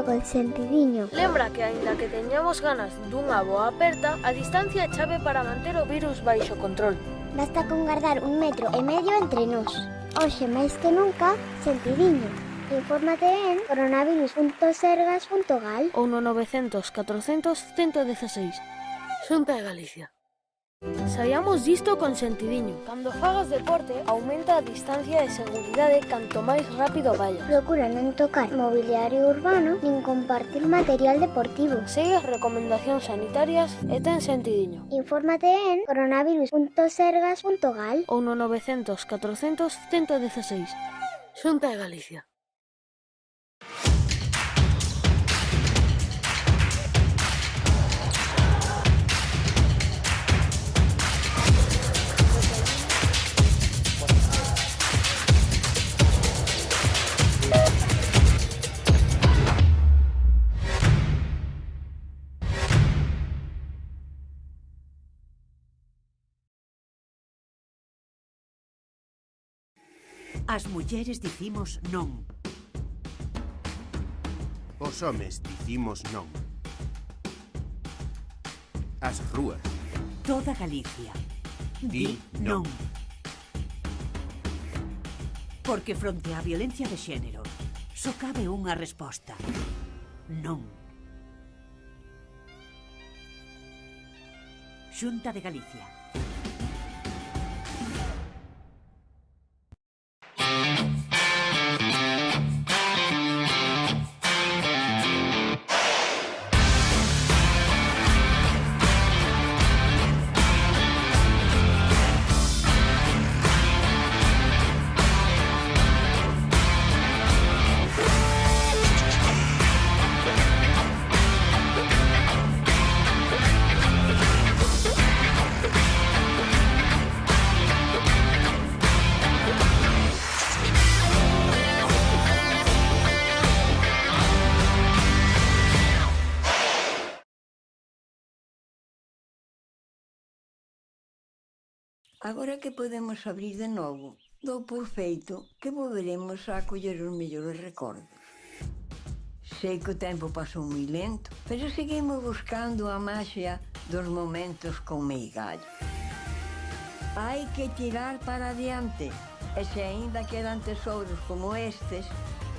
con sentidiño. Lembra que, aínda que teñamos ganas dunha boa aperta, a distancia é chave para manter o virus baixo control. Basta con guardar 1,5 metros entre nós. Hoxe máis que nunca, sentidiño. Infórmate en coronavirus.sergas.gal ou no 900 400 116. Xunta de Galicia. Saiamos disto con sentidiño. Cando fagas deporte, aumenta a distancia de seguridade canto máis rápido vayas. Procura non tocar mobiliario urbano nin compartir material deportivo. Segue as recomendacións sanitarias e ten sentidiño. Infórmate en coronavirus.sergas.gal ou no 900 400 116. Xunta de Galicia. As mulleres dicimos non. Os homes dicimos non. As rúas. Toda Galicia Di non. Porque fronte á violencia de xénero só cabe unha resposta. Non. Xunta de Galicia. Agora que podemos abrir de novo, dou por feito que volveremos a acoller os mellores recordos. Sei que o tempo pasou moi lento, pero seguimos buscando a maxia dos momentos con meigallo. Hai que tirar para adiante, e se aínda quedan tesouros como estes,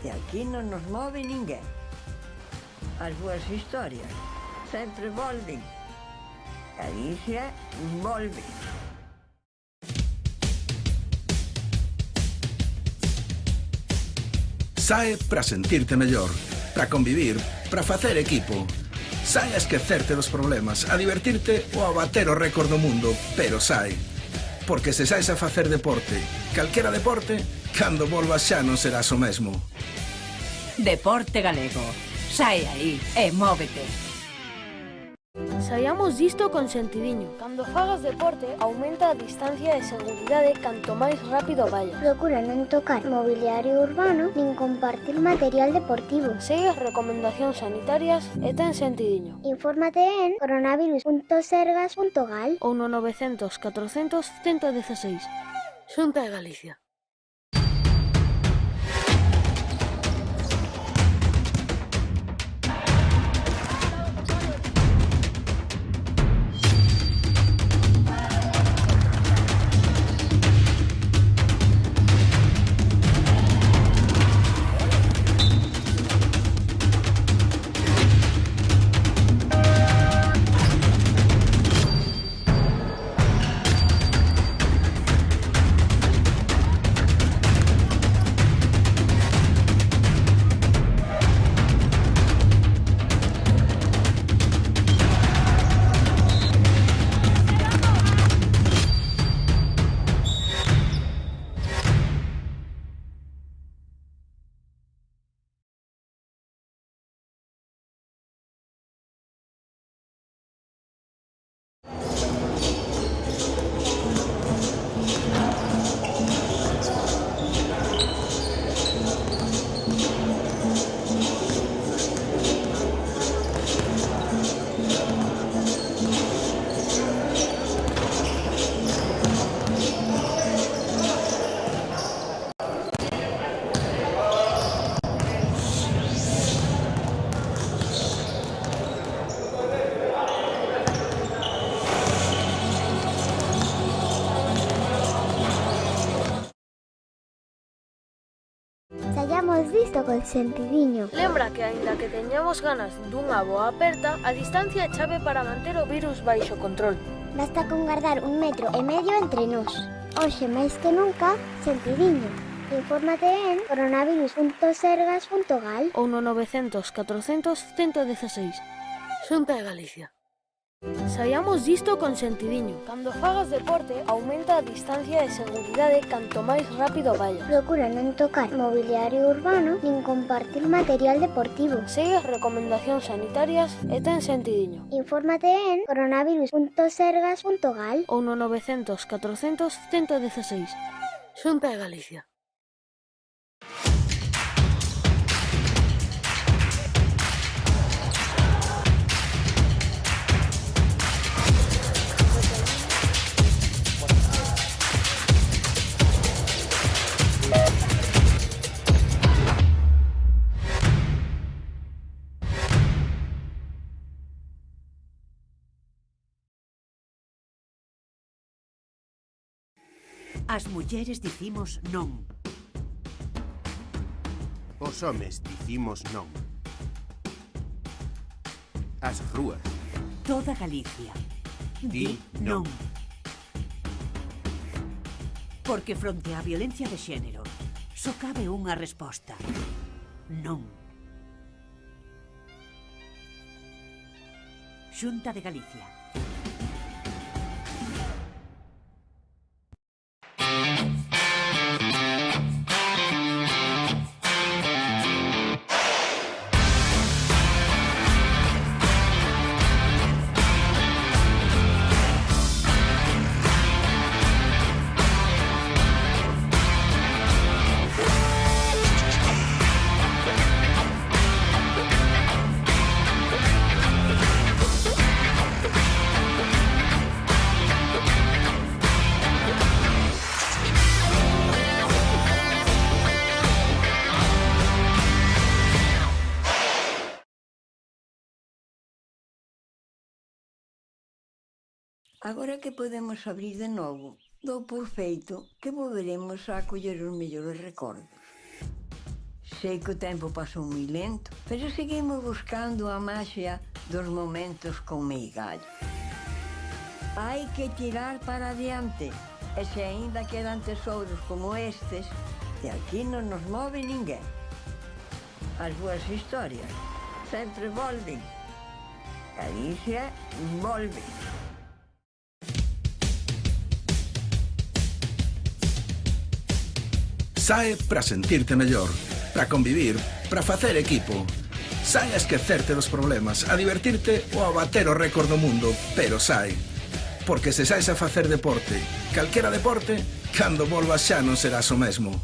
de aquí non nos move ninguén. As boas historias sempre volven. Galicia volve. Sae para sentirte mellor, para convivir, para facer equipo. Sae a esquecerte dos problemas, a divertirte ou a bater o récord do mundo, pero sae. Porque se saes a facer deporte, calquera deporte, cando volvas xa non serás o mesmo. Deporte galego. Sae aí e móvete. Saiamos disto con sentidiño. Cando fagas deporte, aumenta a distancia de seguridade canto máis rápido vayas. Procura non tocar mobiliario urbano nin compartir material deportivo. Segue as recomendacións sanitarias e ten sentidiño. Infórmate en coronavirus.sergas.gal ou no 900 400 116. Xunta de Galicia. visto con sentidiño. Lembra que aínda que teñamos ganas dunha boa aperta, a distancia é chave para manter o virus baixo control. Basta con guardar 1,5 metro entre nós. Hoxe máis que nunca, sentidiño. Infórmate en coronavirus.sergas.gal ou no 900 400 116. Xunta de Galicia. Saiamos disto con sentidiño. Cando fagas deporte, aumenta a distancia de seguridade canto máis rápido vayas. Procura non tocar mobiliario urbano nin compartir material deportivo. Segue as recomendacións sanitarias e ten sentidiño. Infórmate en coronavirus.sergas.gal ou no 900 400 116. Xunta de Galicia. As mulleres dicimos non. Os homes dicimos non. As rúas. Toda Galicia. Di non. Porque fronte á violencia de xénero só cabe unha resposta. Non. Xunta de Galicia. Agora que podemos abrir de novo, dou por feito que volveremos a acoller os mellores recordos. Sei que o tempo pasou moi lento, pero seguimos buscando a maxia dos momentos con meigallo. Hai que tirar para adiante, e se aínda quedan tesouros como estes, de aquí non nos move ninguén. As boas historias sempre volven. Galicia volve. Sae para sentirte mellor, para convivir, para facer equipo. Sae a esquecerte dos problemas, a divertirte ou a bater o récord do mundo, pero sae. Porque se saes a facer deporte, calquera deporte, cando volvas xa non serás o mesmo.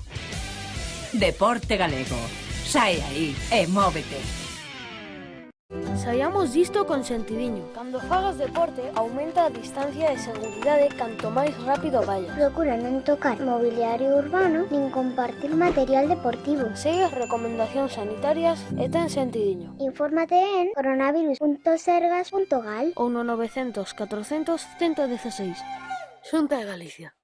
Deporte galego. Sae aí e móvete. Saiamos disto con sentidiño. Cando fagas deporte, aumenta a distancia de seguridade canto máis rápido vayas. Procura non tocar mobiliario urbano nin compartir material deportivo. Segue as recomendacións sanitarias e ten sentidiño. Infórmate en coronavirus.sergas.gal ou no 900 400 116. Xunta de Galicia.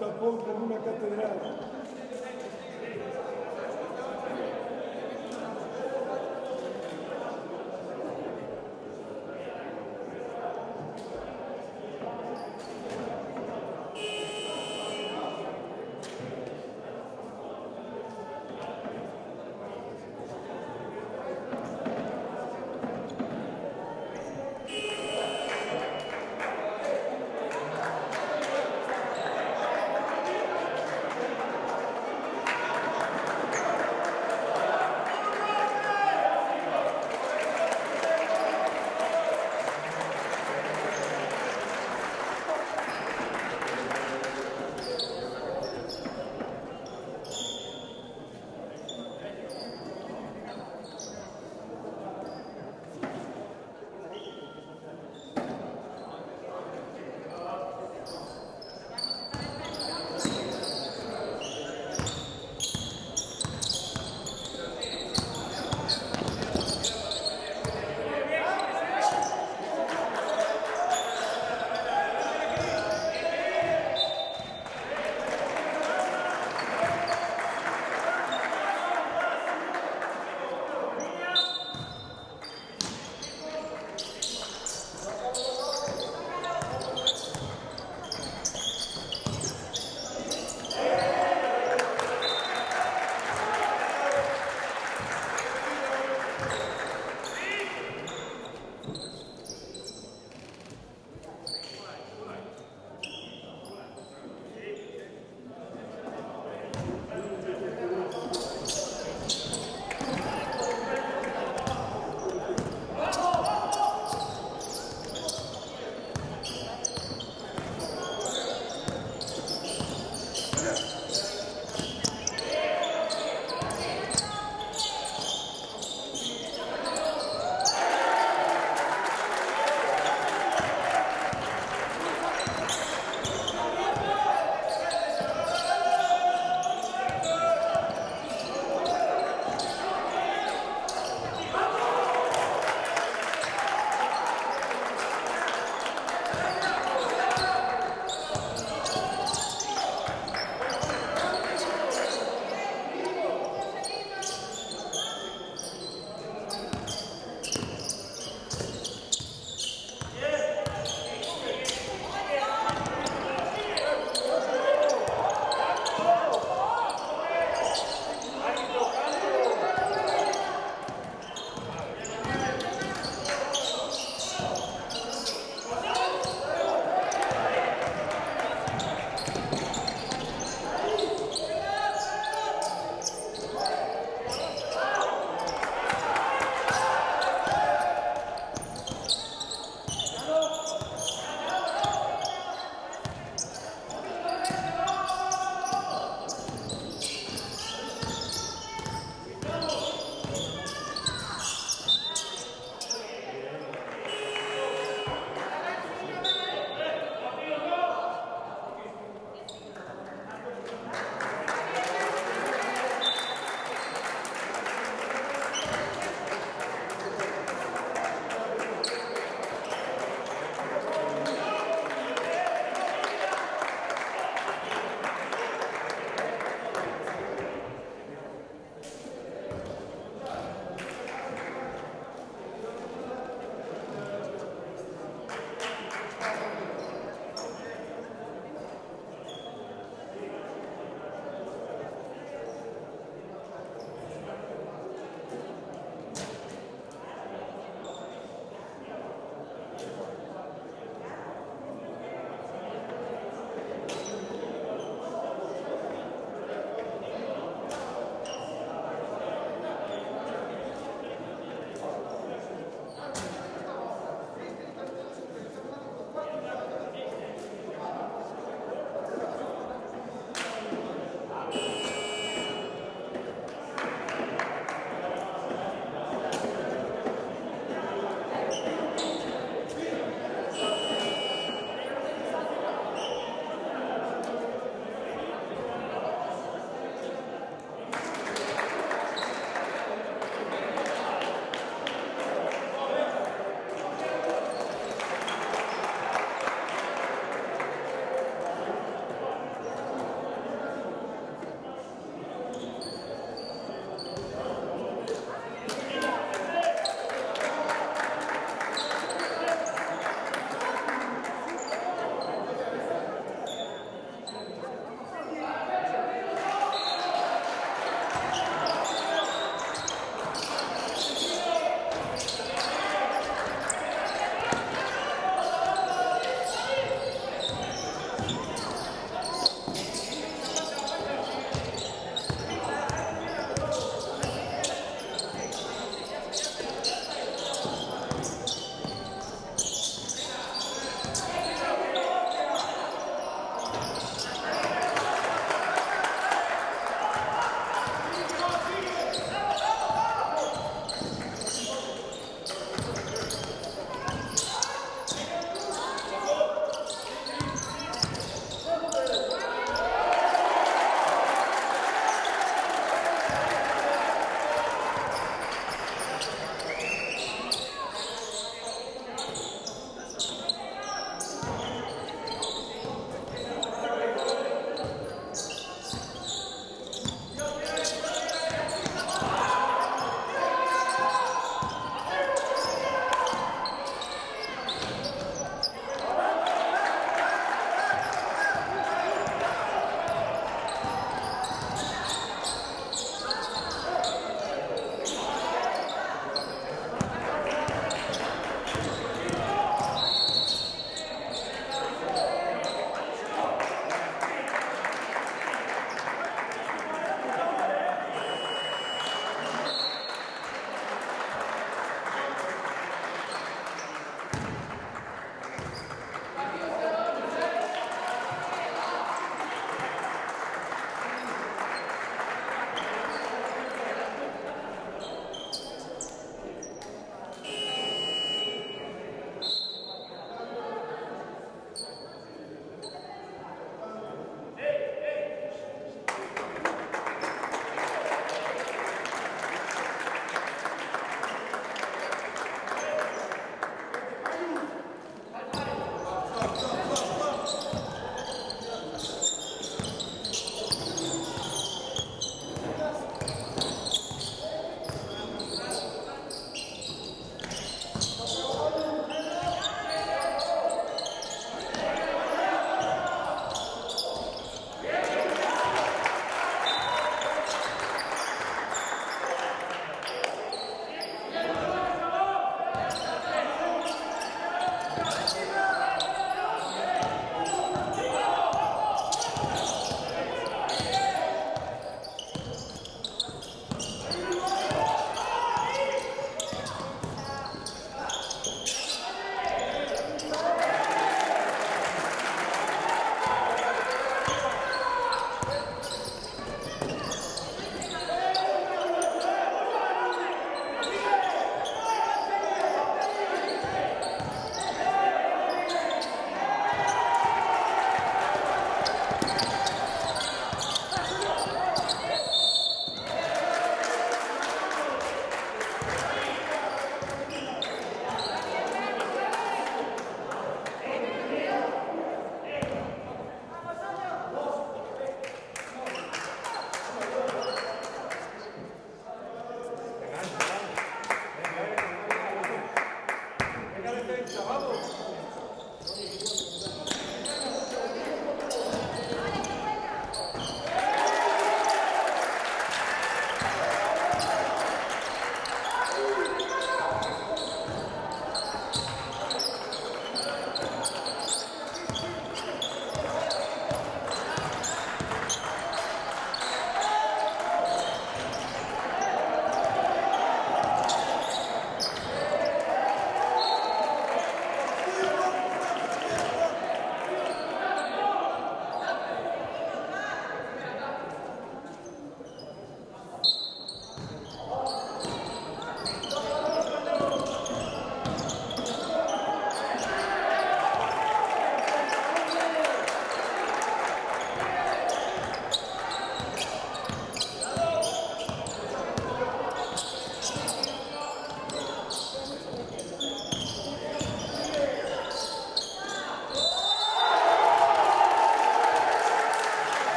tampouco nunha catedral.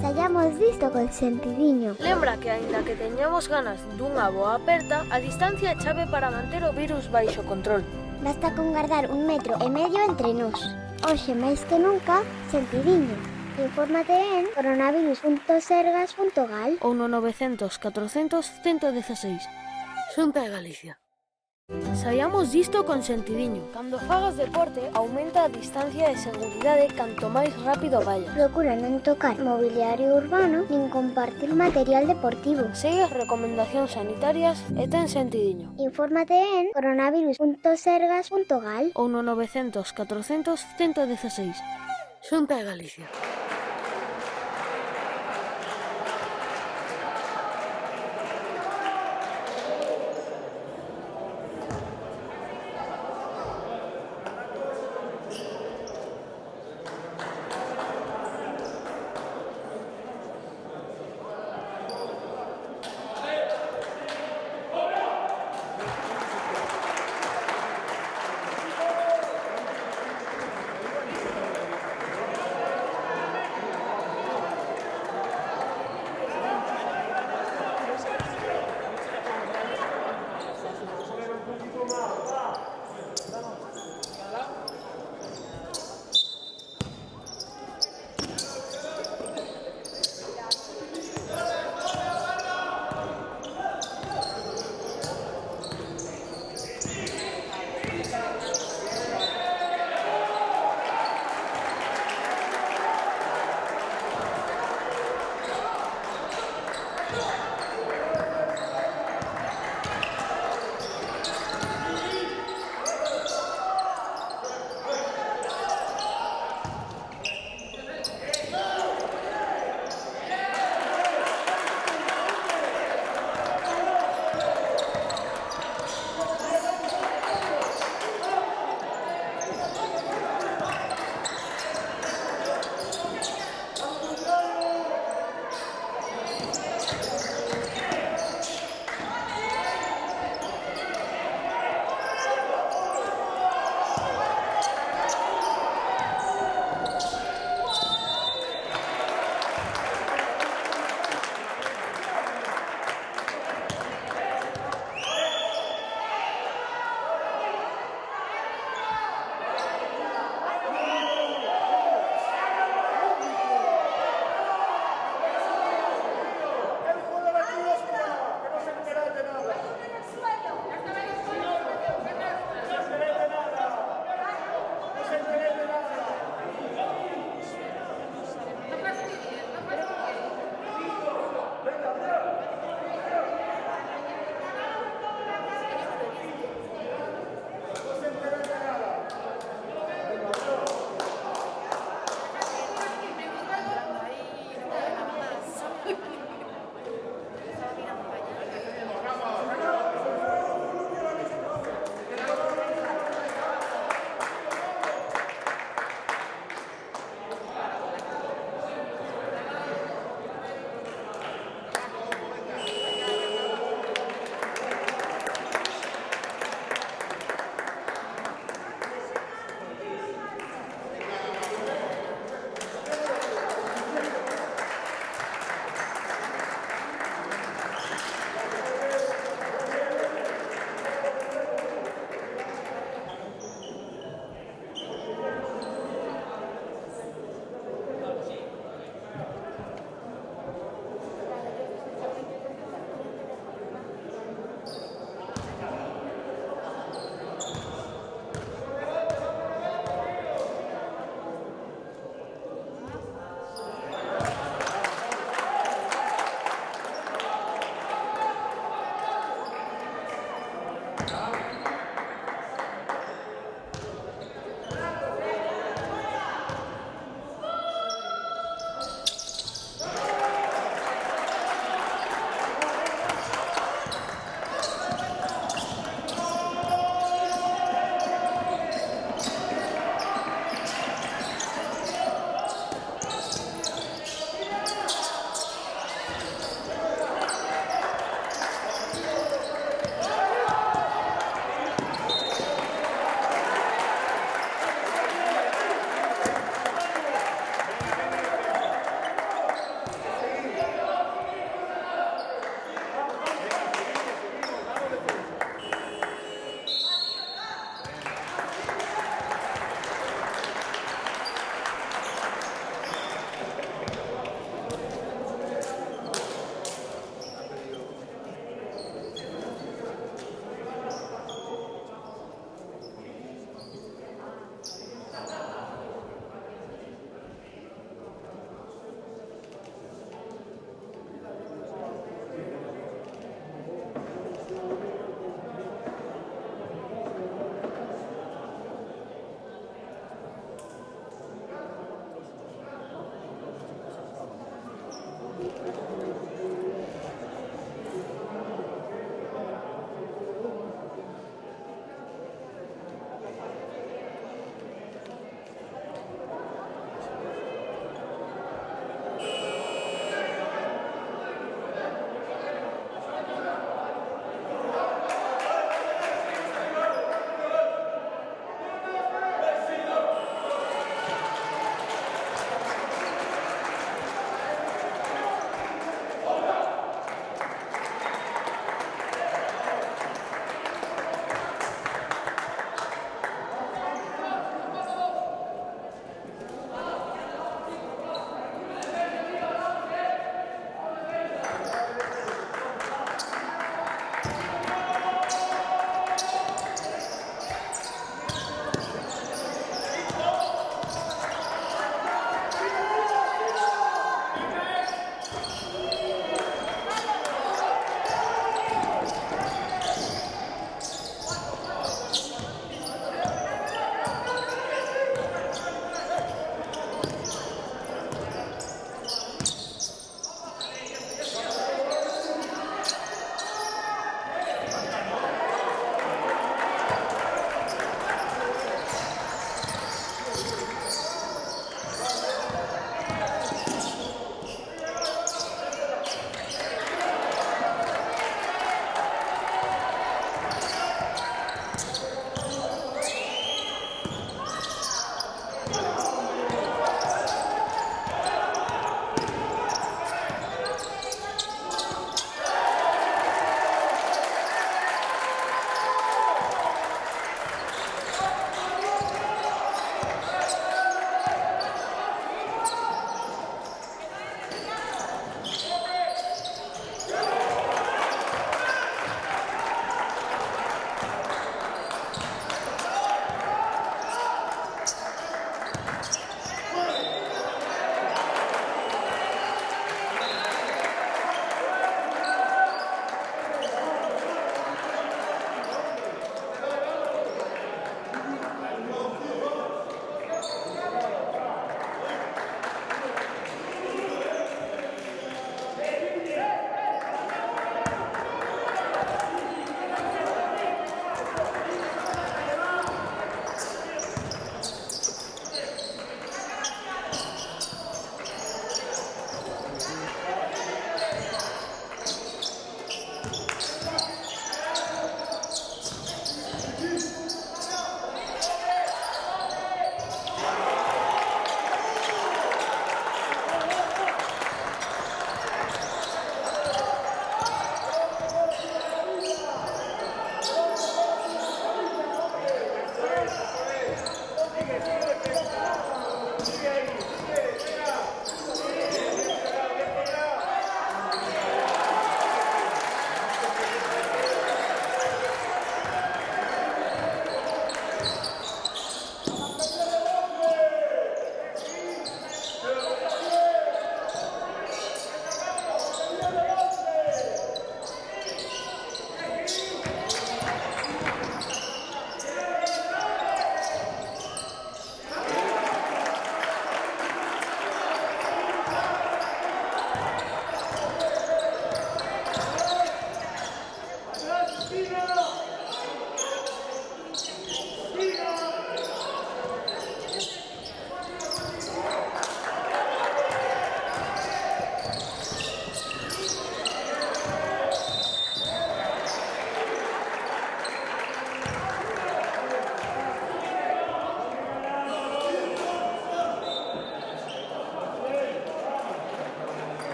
Saiamos disto con sentidiño. Lembra que, aínda que teñamos ganas dunha boa aperta, a distancia é chave para manter o virus baixo control. Basta con guardar 1,5 metros entre nós. Hoxe máis que nunca, sentidiño. Infórmate en coronavirus.sergas.gal ou no 900 400 116. Xunta de Galicia. Saiamos disto con sentidiño. Cando fagas deporte, aumenta a distancia de seguridade canto máis rápido vayas. Procura non tocar mobiliario urbano nin compartir material deportivo. Segue as recomendacións sanitarias e ten sentidiño. Infórmate en coronavirus.sergas.gal ou no 900 400 116. Xunta de Galicia.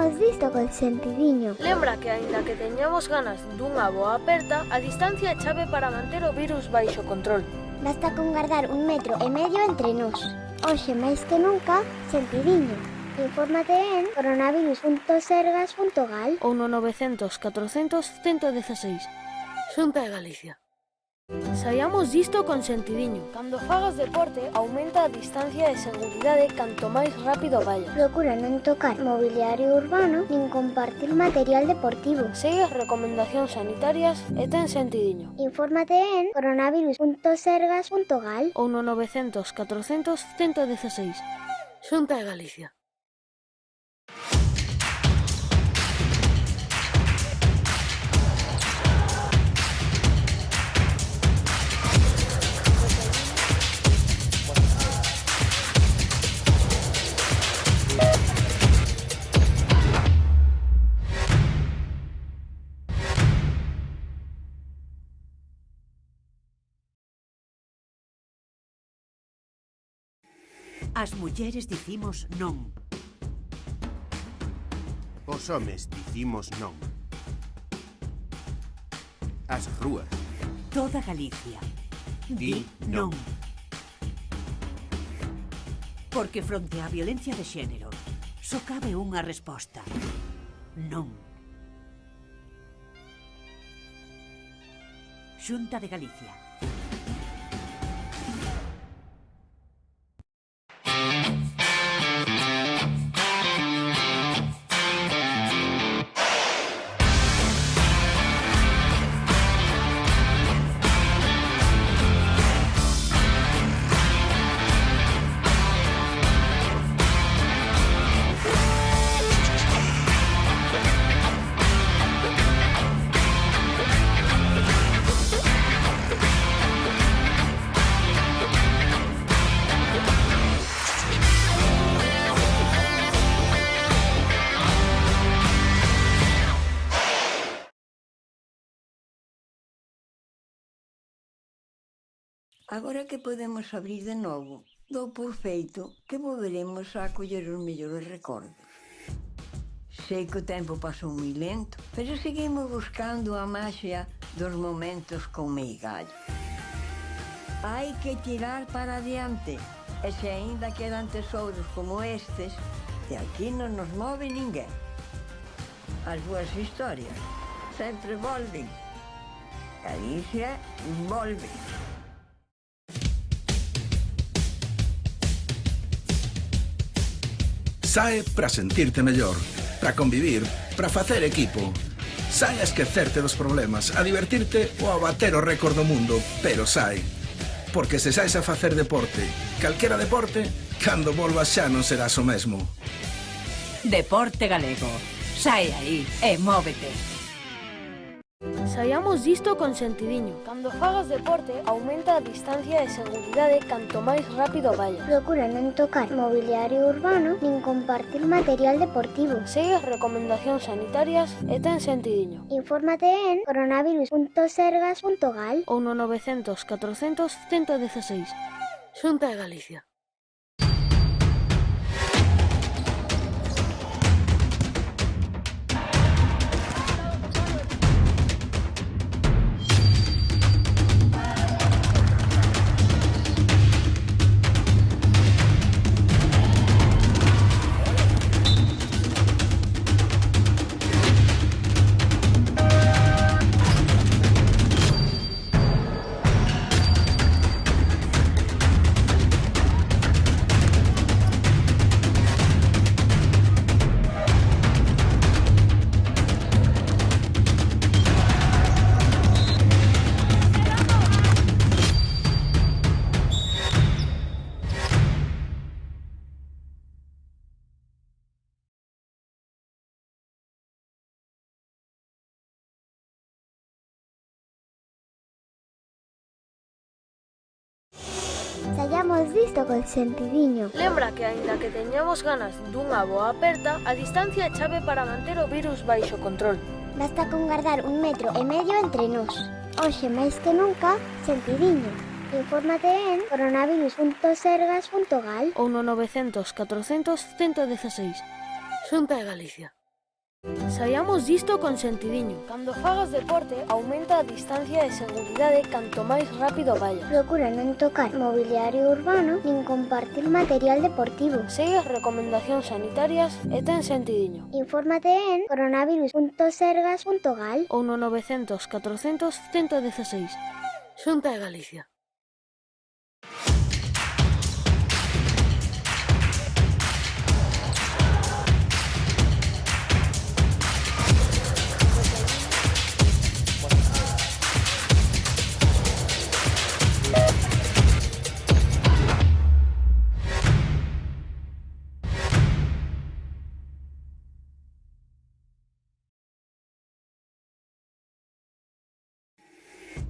Saíamos disto con sentidiño. Lembra que, aínda que teñamos ganas dunha boa aperta, a distancia é chave para manter o virus baixo control. Basta con guardar 1,5 metros entre nós. Hoxe máis que nunca, sentidiño. Infórmate en coronavirus.sergas.gal ou no 900 400 116. Xunta de Galicia. Saiamos disto con sentidiño. Cando fagas deporte, aumenta a distancia de seguridade canto máis rápido vayas. Procura non tocar mobiliario urbano nin compartir material deportivo. Segue as recomendacións sanitarias e ten sentidiño. Infórmate en coronavirus.sergas.gal ou no 900 400 116. Xunta de Galicia. As mulleres dicimos non. Os homes dicimos non. As rúas. Toda Galicia. Di non. Porque fronte á violencia de xénero só cabe unha resposta. Non. Xunta de Galicia. Agora que podemos abrir de novo, dou por feito que volveremos a coller os mellores recordos. Sei que o tempo pasou moi lento, pero seguimos buscando a maxia dos momentos con meigallo. Hai que tirar para adiante, e se aínda quedan tesouros como estes, de aquí non nos move ninguén. As boas historias sempre volven. Galicia volve. Sae para sentirte mellor, para convivir, para facer equipo. Sae a esquecerte dos problemas, a divertirte ou a bater o récord do mundo, pero sae. Porque se saes a facer deporte, calquera deporte, cando volvas xa non serás o mesmo. Deporte Galego. Sae aí e móvete. Saiamos disto con sentidiño. Cando fagas deporte, aumenta a distancia de seguridade canto máis rápido vayas. Procura non tocar mobiliario urbano nin compartir material deportivo. Segue as recomendacións sanitarias e ten sentidiño. Infórmate en coronavirus.sergas.gal ou no 900 400 116. Xunta de Galicia. Saiamos disto con sentidiño. Lembra que, aínda que teñamos ganas dunha boa aperta, a distancia é chave para manter o virus baixo control. Basta con guardar 1,5 metros entre nós. Hoxe máis que nunca, sentidiño. Infórmate en coronavirus.sergas.gal ou no 900 400 116. Xunta de Galicia. Saiamos disto con sentidiño. Cando fagas deporte, aumenta a distancia de seguridade canto máis rápido vayas. Procura non tocar mobiliario urbano nin compartir material deportivo. Segue as recomendacións sanitarias e ten sentidiño. Infórmate en coronavirus.sergas.gal Ou no 900 400 116. Xunta de Galicia.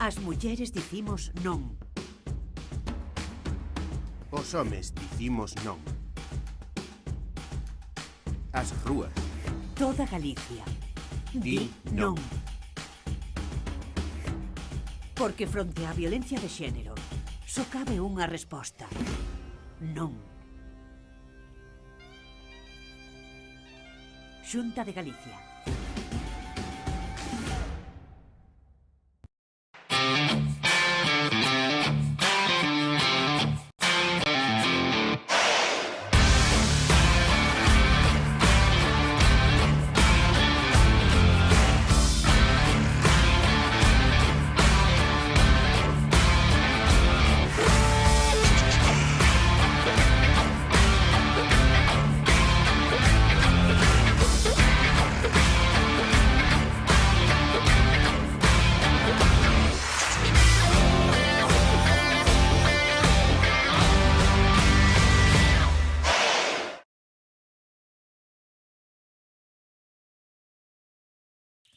As mulleres dicimos non. Os homes dicimos non. As rúas. Toda Galicia. Di non. Porque fronte á violencia de xénero só cabe unha resposta. Non. Xunta de Galicia.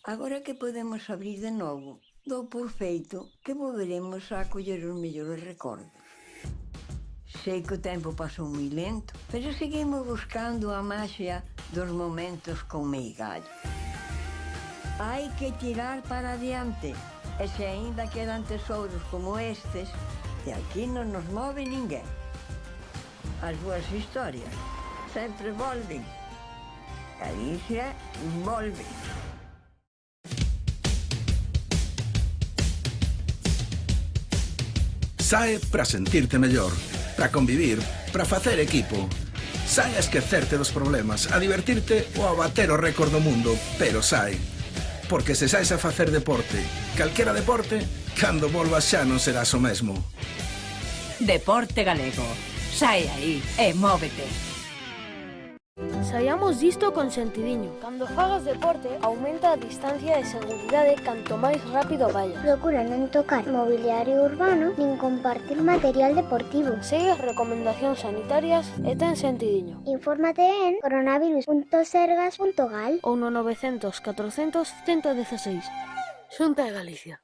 Agora que podemos abrir de novo, dou por feito que volveremos a acoller os mellores recordos. Sei que o tempo pasou moi lento, pero seguimos buscando a maxia dos momentos con meigallo. Hai que tirar para adiante, e se aínda quedan tesouros como estes, de aquí non nos move ninguén. As boas historias sempre volven. Galicia volve. Sae para sentirte mellor, para convivir, para facer equipo. Sae a esquecerte dos problemas, a divertirte ou a bater o récord do mundo, pero sae. Porque se saes a facer deporte, calquera deporte, cando volvas xa non serás o mesmo. Deporte Galego. Sae aí e móvete. Saiamos disto con sentidiño. Cando fagas deporte, aumenta a distancia de seguridade canto máis rápido vayas. Procura non tocar mobiliario urbano nin compartir material deportivo. Segue as recomendacións sanitarias e ten sentidiño. Infórmate en coronavirus.sergas.gal Ou no 900 400 116. Xunta de Galicia.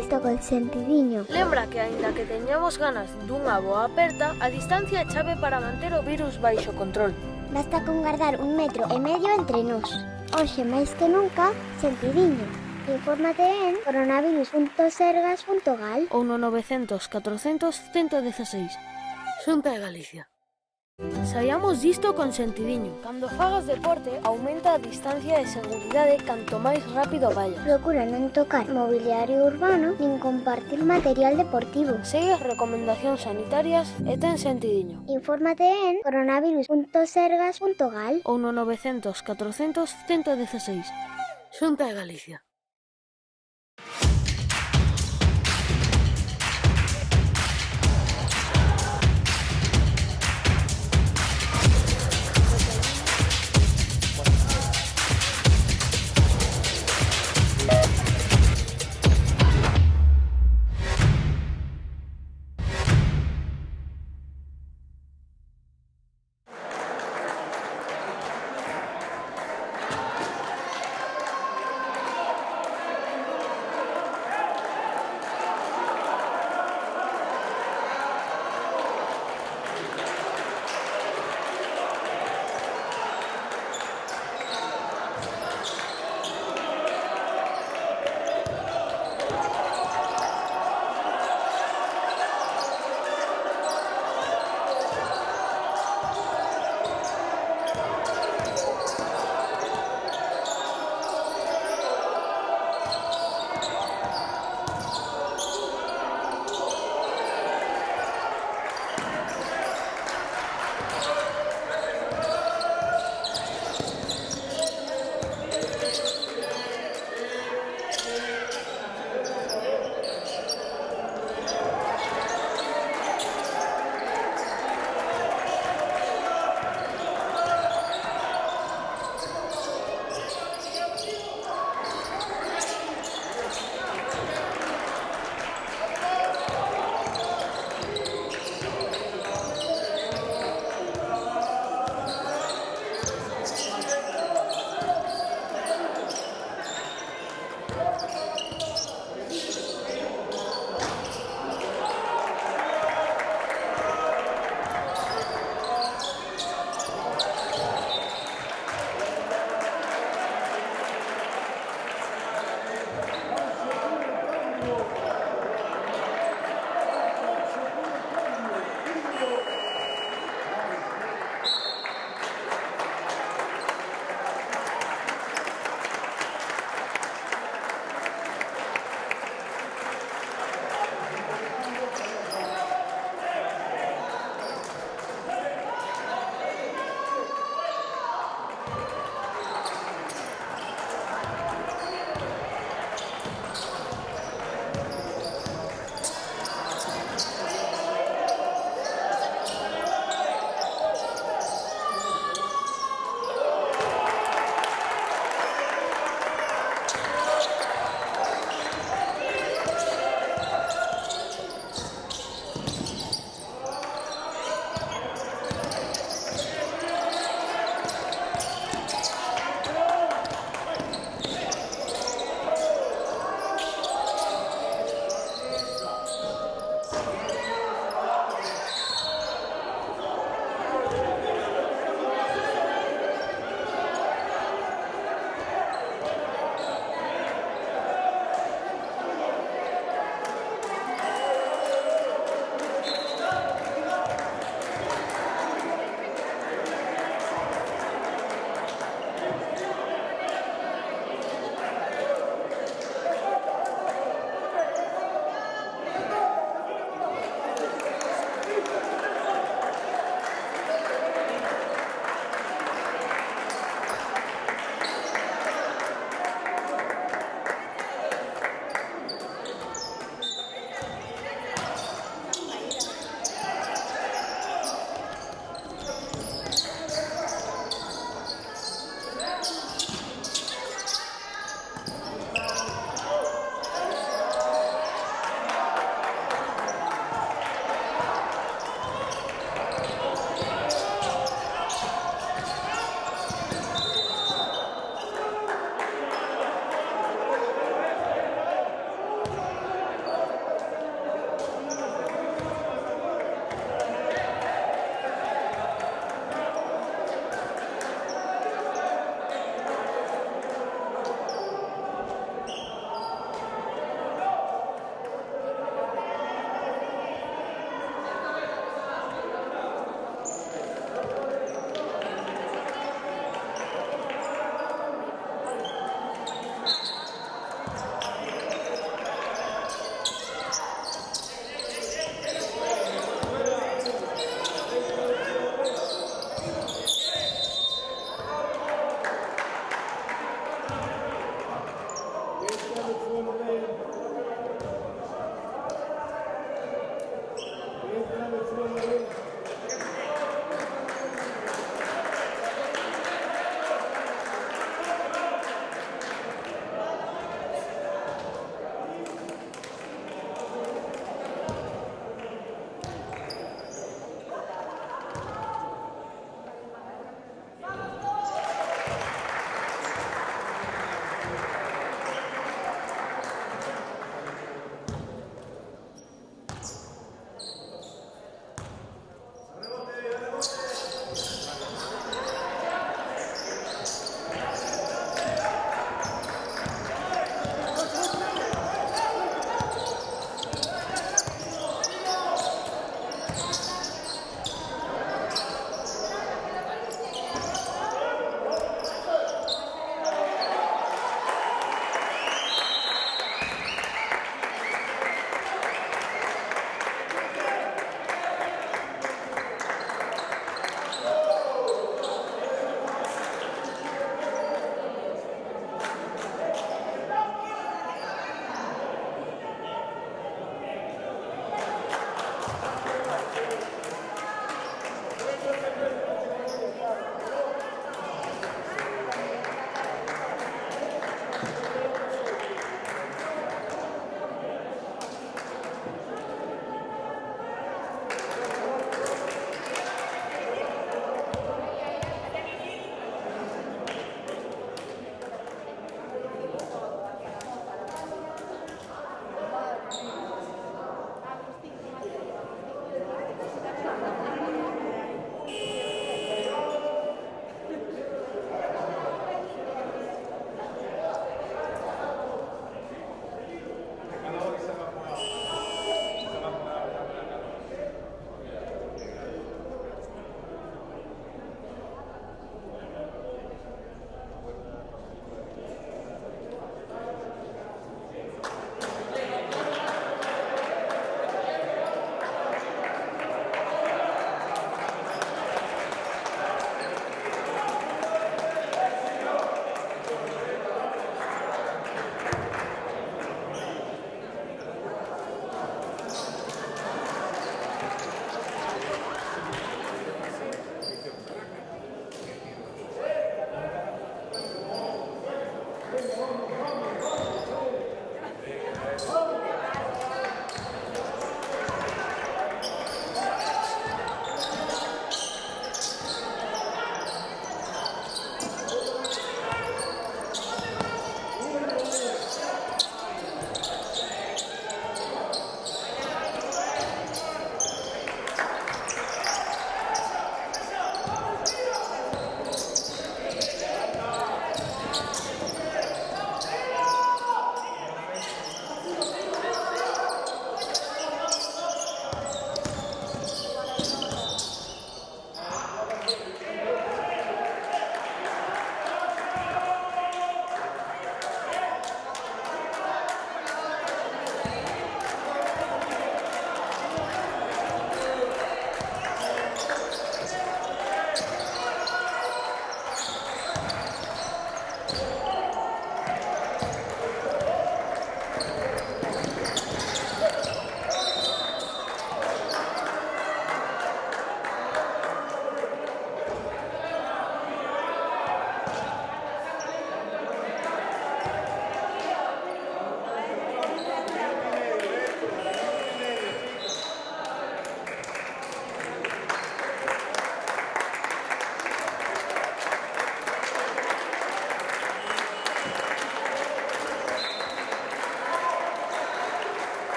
visto con sentidiño. Lembra que aínda que teñamos ganas dunha boa aperta, a distancia é chave para manter o virus baixo control. Basta con guardar 1,5 metros entre nós. Hoxe máis que nunca, sentidiño. Infórmate en coronavirus.sergas.gal ou no 900 400 116. Xunta de Galicia. Saiamos disto con sentidiño. Cando fagas deporte, aumenta a distancia de seguridade canto máis rápido vayas. Procura non tocar mobiliario urbano nin compartir material deportivo. Segue as recomendacións sanitarias e ten sentidiño. Infórmate en coronavirus.sergas.gal ou no 900 400 116. Xunta de Galicia.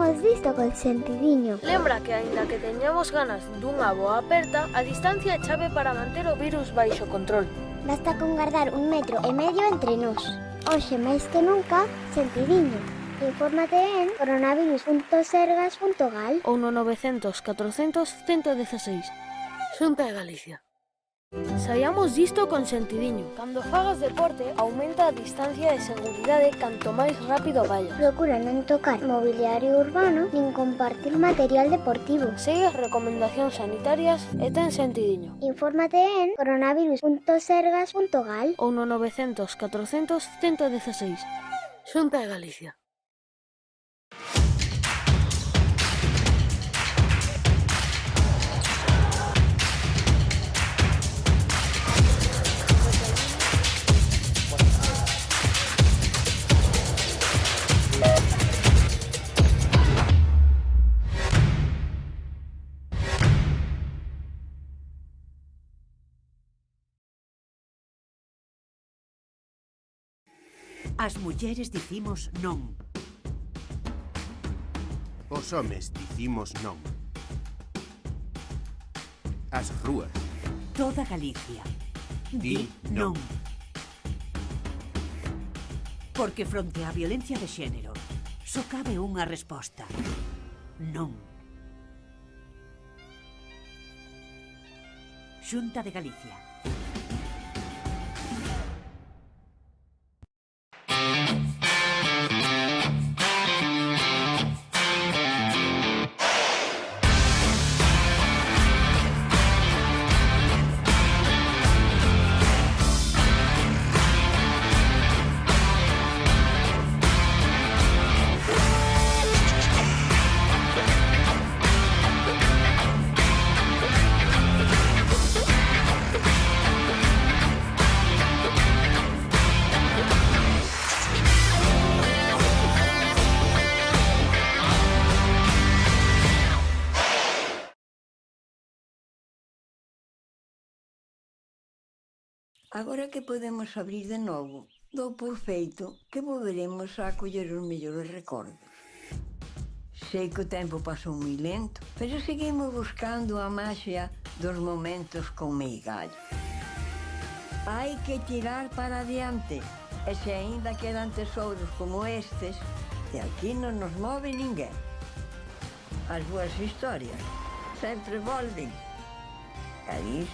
Saíamos disto con sentidiño. Lembra que, aínda que teñamos ganas dunha boa aperta, a distancia é chave para manter o virus baixo control. Basta con guardar 1,5 metros entre nós. Hoxe máis que nunca, sentidiño. Infórmate en coronavirus.sergas.gal Ou no 900 400 116. Xunta de Galicia. Saiamos disto con sentidiño. Cando fagas deporte, aumenta a distancia de seguridade canto máis rápido vayas. Procura non tocar mobiliario urbano nin compartir material deportivo. Segue as recomendacións sanitarias e ten sentidiño. Infórmate en coronavirus.sergas.gal Ou no 900 400 116. Xunta de Galicia. As mulleres dicimos non. Os homes dicimos non. As rúas. Toda Galicia. Di non. Porque fronte á violencia de xénero só cabe unha resposta. Non. Xunta de Galicia. Agora que podemos abrir de novo, dou por feito que volveremos a acoller os mellores recordos. Sei que o tempo pasou moi lento, pero seguimos buscando a maxia dos momentos con meigallo. Hai que tirar para adiante, e se aínda quedan tesouros como estes, de aquí non nos move ninguén. As boas historias sempre volven. Galicia.